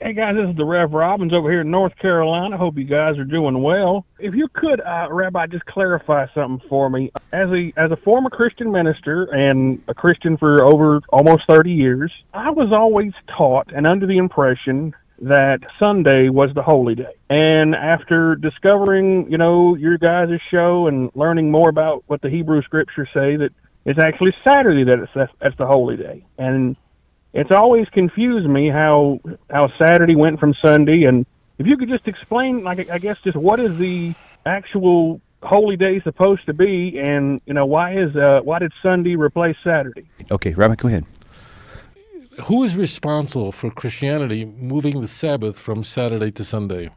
Hey guys, this is the Rev Robbins over here in North Carolina. Hope you guys are doing well. If you could, Rabbi, just clarify something for me. As a former Christian minister and a Christian for over almost 30 years, I was always taught and under the impression that Sunday was the holy day. And after discovering, your guys' show and learning more about what the Hebrew scriptures say, that it's actually Saturday that's the holy day. And it's always confused me how Saturday went from Sunday, and if you could just explain, I guess, just what is the actual holy day supposed to be, and why did Sunday replace Saturday? Okay, Rabbi, go ahead. Who is responsible for Christianity moving the Sabbath from Saturday to Sunday?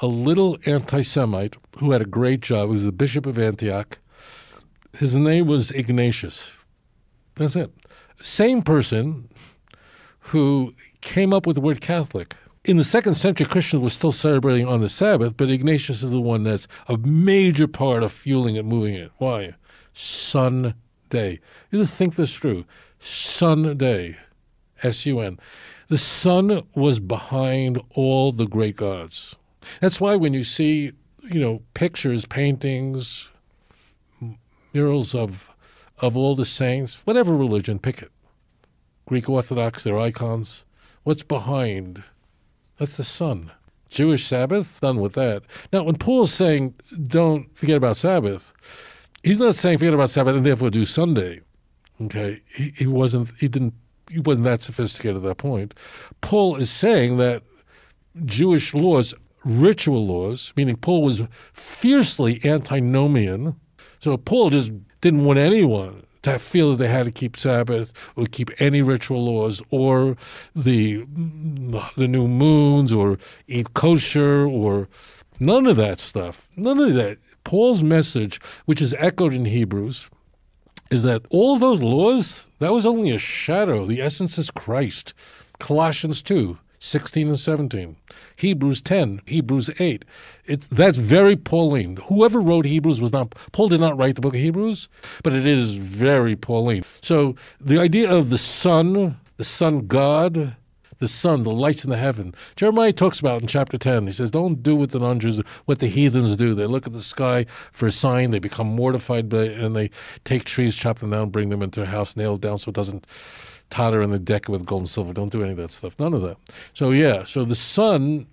A little anti-Semite who had a great job. He was the Bishop of Antioch. His name was Ignatius. That's it. Same person who came up with the word Catholic. In the 2nd century, Christians were still celebrating on the Sabbath, but Ignatius is the one that's a major part of fueling it, moving it. Why? Sunday. You just think this through. Sunday. S-U-N. The sun was behind all the great gods. That's why when you see, pictures, paintings, murals of all the saints, whatever religion, pick it. Greek Orthodox, their icons. What's behind? That's the sun. Jewish Sabbath, done with that. Now, when Paul's saying don't forget about Sabbath, he's not saying forget about Sabbath and therefore do Sunday. Okay, he wasn't that sophisticated at that point. Paul is saying that Jewish laws, ritual laws, meaning Paul was fiercely antinomian. So Paul just didn't want anyone to feel that they had to keep Sabbath or keep any ritual laws or the new moons or eat kosher or none of that stuff. None of that. Paul's message, which is echoed in Hebrews, is that all those laws, that was only a shadow. The essence is Christ. Colossians 2, 16 and 17. Hebrews 10, Hebrews 8. That's very Pauline. Whoever wrote Hebrews Paul did not write the book of Hebrews, but it is very Pauline. So the idea of the sun God, the sun, the lights in the heaven. Jeremiah talks about in chapter 10. He says, don't do what the non-Jews, what the heathens do. They look at the sky for a sign. They become mortified by it, and they take trees, chop them down, bring them into a house, nail it down so it doesn't totter in the deck with gold and silver. Don't do any of that stuff. None of that. So the sun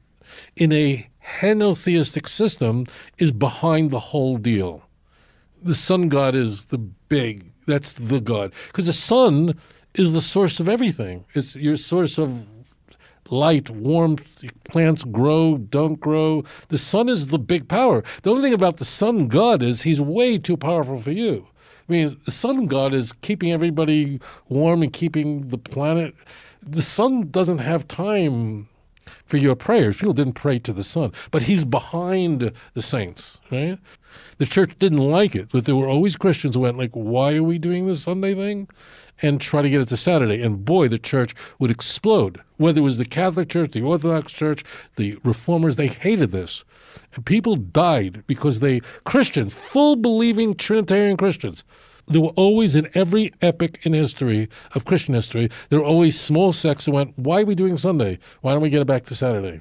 in a henotheistic system is behind the whole deal. The sun god is that's the God. Because the sun is the source of everything. It's your source of light, warmth, plants grow, don't grow. The sun is the big power. The only thing about the sun god is he's way too powerful for you. I mean, the sun god is keeping everybody warm and keeping the planet. The sun doesn't have time for your prayers. People didn't pray to the sun, but he's behind the saints, right? The church didn't like it, but there were always Christians who went like, why are we doing this Sunday thing? And try to get it to Saturday. And boy, the church would explode. Whether it was the Catholic Church, the Orthodox Church, the Reformers, they hated this. And people died because Christians, full believing Trinitarian Christians, there were always in every epoch in history, of Christian history, there were always small sects who went, why are we doing Sunday? Why don't we get it back to Saturday?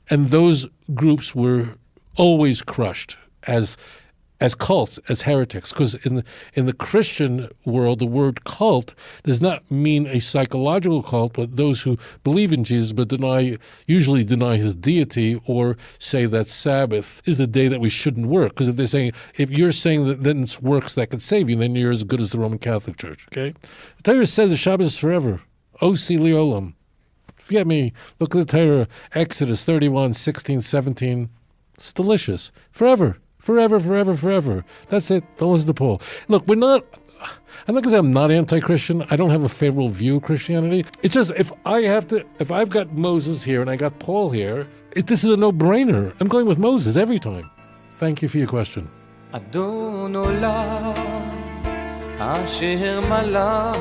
And those groups were always crushed as cults, as heretics, because in the Christian world, the word cult does not mean a psychological cult, but those who believe in Jesus but usually deny his deity, or say that Sabbath is a day that we shouldn't work. Because if you're saying that then it's works that could save you, then you're as good as the Roman Catholic Church. Okay, the Torah says the Shabbat is forever. Osi liolam. Forget me. Look at the Torah, Exodus 31, 16, 17. It's delicious. Forever. Forever, forever, forever. That's it. Don't listen to Paul. Look, I'm not going to say I'm not anti-Christian. I don't have a favorable view of Christianity. It's just if I've got Moses here and I got Paul here, this is a no-brainer. I'm going with Moses every time. Thank you for your question. אדון עולם אשר מלך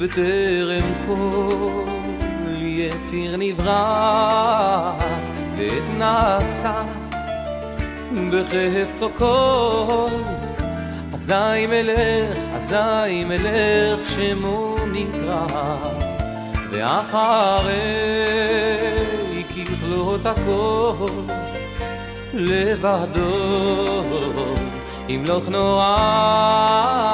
בטרם כל יציר נברא ואת נעשה בחפצו כל אזי מלך שמו נקרא ואחרי לעשות הכל לבדו, ימלוך נורא